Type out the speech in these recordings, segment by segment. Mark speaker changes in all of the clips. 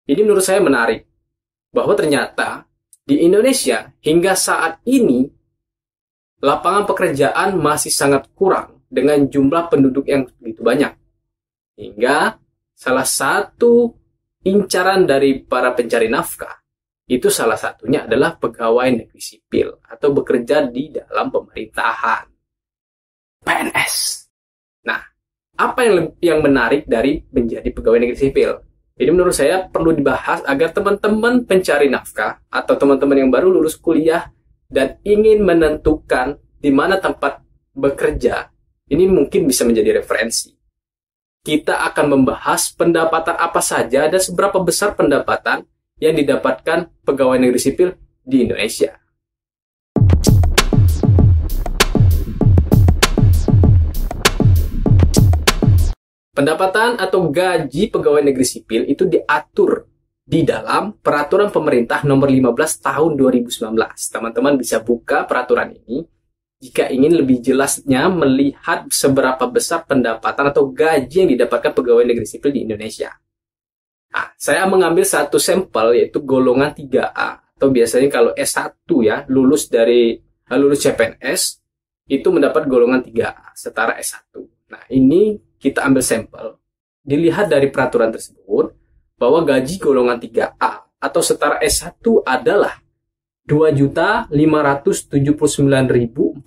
Speaker 1: Ini menurut saya menarik, bahwa ternyata di Indonesia hingga saat ini lapangan pekerjaan masih sangat kurang dengan jumlah penduduk yang begitu banyak. Hingga salah satu incaran dari para pencari nafkah itu salah satunya adalah pegawai negeri sipil atau bekerja di dalam pemerintahan. PNS. Nah, apa yang menarik dari menjadi pegawai negeri sipil? Jadi menurut saya perlu dibahas agar teman-teman pencari nafkah atau teman-teman yang baru lulus kuliah dan ingin menentukan di mana tempat bekerja, ini mungkin bisa menjadi referensi. Kita akan membahas pendapatan apa saja dan seberapa besar pendapatan yang didapatkan pegawai negeri sipil di Indonesia. Pendapatan atau gaji pegawai negeri sipil itu diatur di dalam Peraturan Pemerintah Nomor 15 Tahun 2019. Teman-teman bisa buka peraturan ini jika ingin lebih jelasnya melihat seberapa besar pendapatan atau gaji yang didapatkan pegawai negeri sipil di Indonesia. Nah, saya mengambil satu sampel yaitu golongan 3A atau biasanya kalau S1 ya, lulus CPNS itu mendapat golongan 3A setara S1. Nah, ini kita ambil sampel, dilihat dari peraturan tersebut bahwa gaji golongan 3A atau setara S1 adalah Rp2.579.400.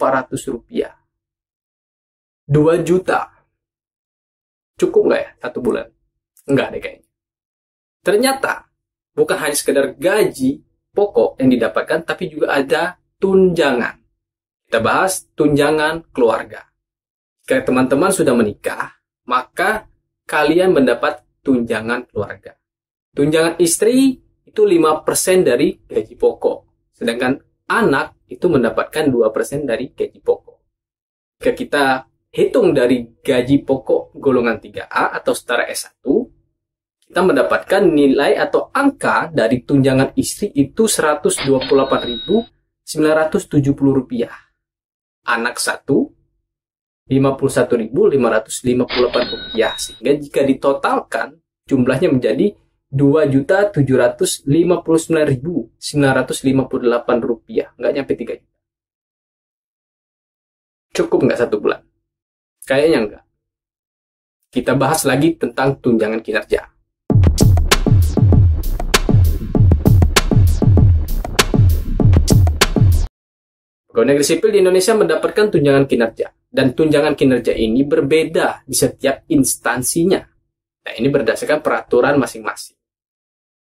Speaker 1: 2 juta. Cukup nggak ya satu bulan? Enggak deh kayaknya. Ternyata bukan hanya sekedar gaji pokok yang didapatkan, tapi juga ada tunjangan. Kita bahas tunjangan keluarga. Jika teman-teman sudah menikah, maka kalian mendapat tunjangan keluarga. Tunjangan istri itu 5% dari gaji pokok. Sedangkan anak itu mendapatkan 2% dari gaji pokok. Jika kita hitung dari gaji pokok golongan 3A atau setara S1, kita mendapatkan nilai atau angka dari tunjangan istri itu Rp128.970. Anak 1 Rp51.558, sehingga jika ditotalkan jumlahnya menjadi Rp2.759.958, nggak nyampe 3 juta. Cukup nggak satu bulan? Kayaknya nggak. Kita bahas lagi tentang tunjangan kinerja. Pegawai negeri sipil di Indonesia mendapatkan tunjangan kinerja. Dan tunjangan kinerja ini berbeda di setiap instansinya. Nah, ini berdasarkan peraturan masing-masing.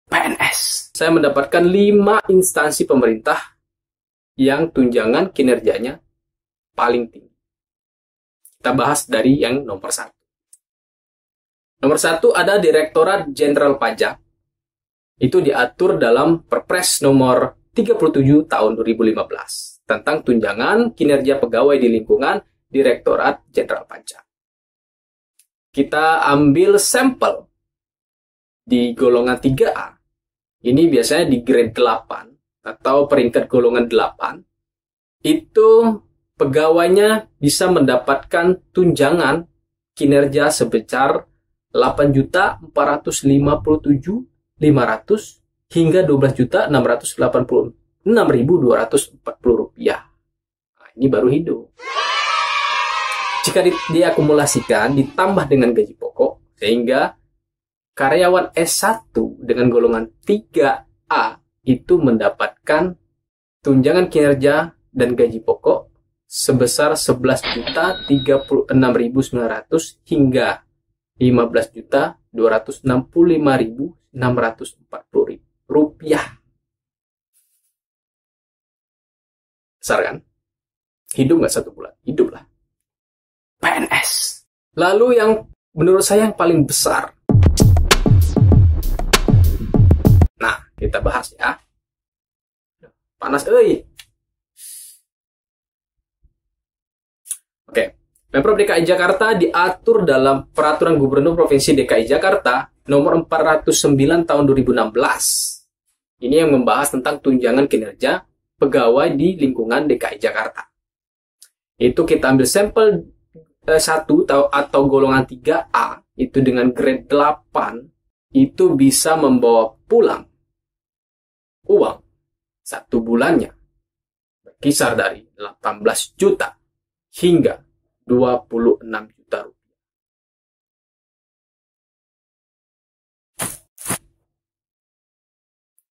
Speaker 1: PNS. Saya mendapatkan 5 instansi pemerintah yang tunjangan kinerjanya paling tinggi. Kita bahas dari yang nomor 1. Nomor 1 ada Direktorat Jenderal Pajak. Itu diatur dalam Perpres nomor 37 tahun 2015 tentang tunjangan kinerja pegawai di lingkungan Direktorat Jenderal Pajak. Kita ambil sampel di golongan 3A. Ini biasanya di grade 8 atau peringkat golongan 8. Itu pegawainya bisa mendapatkan tunjangan kinerja sebesar Rp8.457.500 hingga Rp12.686.240. Nah, ini baru hidup. Jika diakumulasikan ditambah dengan gaji pokok, sehingga karyawan S1 dengan golongan 3A itu mendapatkan tunjangan kinerja dan gaji pokok sebesar Rp11.036.900 hingga Rp15.265.640. Besar kan? Hidup nggak satu bulan? Hidup lah. PNS. Lalu yang menurut saya yang paling besar. Nah, kita bahas ya. Panas, euy. Oke. Pemprov DKI Jakarta diatur dalam Peraturan Gubernur Provinsi DKI Jakarta nomor 409 tahun 2016. Ini yang membahas tentang tunjangan kinerja pegawai di lingkungan DKI Jakarta. Itu kita ambil sampel 1 atau golongan 3A itu dengan grade 8 itu bisa membawa pulang uang 1 bulannya berkisar dari 18 juta hingga 26 juta rupiah.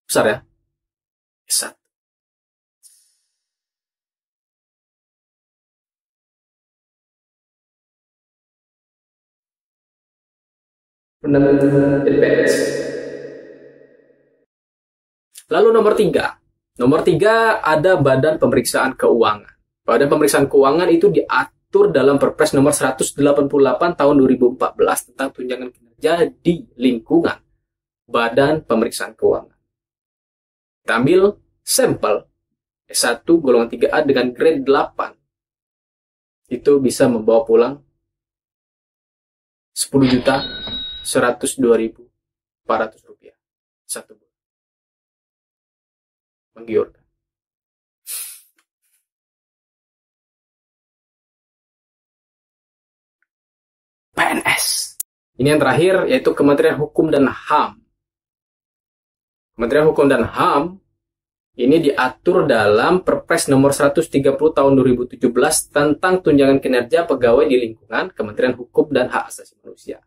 Speaker 1: Besar ya? Besar. Lalu nomor 3. Nomor 3 ada Badan Pemeriksaan Keuangan. Badan Pemeriksaan Keuangan itu diatur dalam Perpres nomor 188 tahun 2014 tentang tunjangan kinerja di lingkungan Badan Pemeriksaan Keuangan. Kita ambil sampel S1 golongan 3A dengan grade 8. Itu bisa membawa pulang 10.102.400 rupiah 1 bulan. Menggiurkan. PNS. Ini yang terakhir, yaitu Kementerian Hukum dan HAM. Kementerian Hukum dan HAM ini diatur dalam Perpres nomor 130 tahun 2017 tentang tunjangan kinerja pegawai di lingkungan Kementerian Hukum dan Hak Asasi Manusia.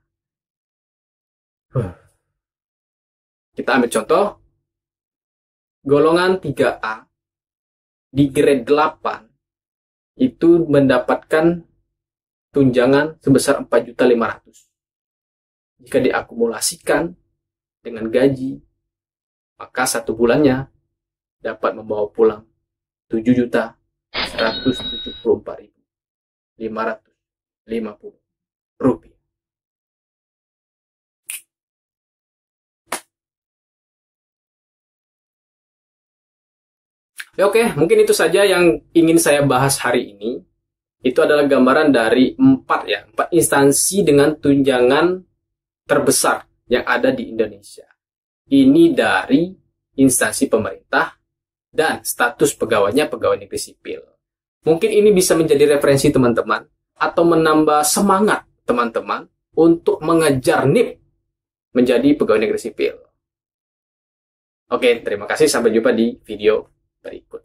Speaker 1: Kita ambil contoh, golongan 3A di grade 8 itu mendapatkan tunjangan sebesar 4.500.000. Jika diakumulasikan dengan gaji, maka 1 bulannya dapat membawa pulang 7.174.550 rupiah. Ya, oke, mungkin itu saja yang ingin saya bahas hari ini. Itu adalah gambaran dari 4 instansi dengan tunjangan terbesar yang ada di Indonesia. Ini dari instansi pemerintah dan status pegawainya pegawai negeri sipil. Mungkin ini bisa menjadi referensi teman-teman atau menambah semangat teman-teman untuk mengejar NIP menjadi pegawai negeri sipil. Oke, terima kasih. Sampai jumpa di video berikut.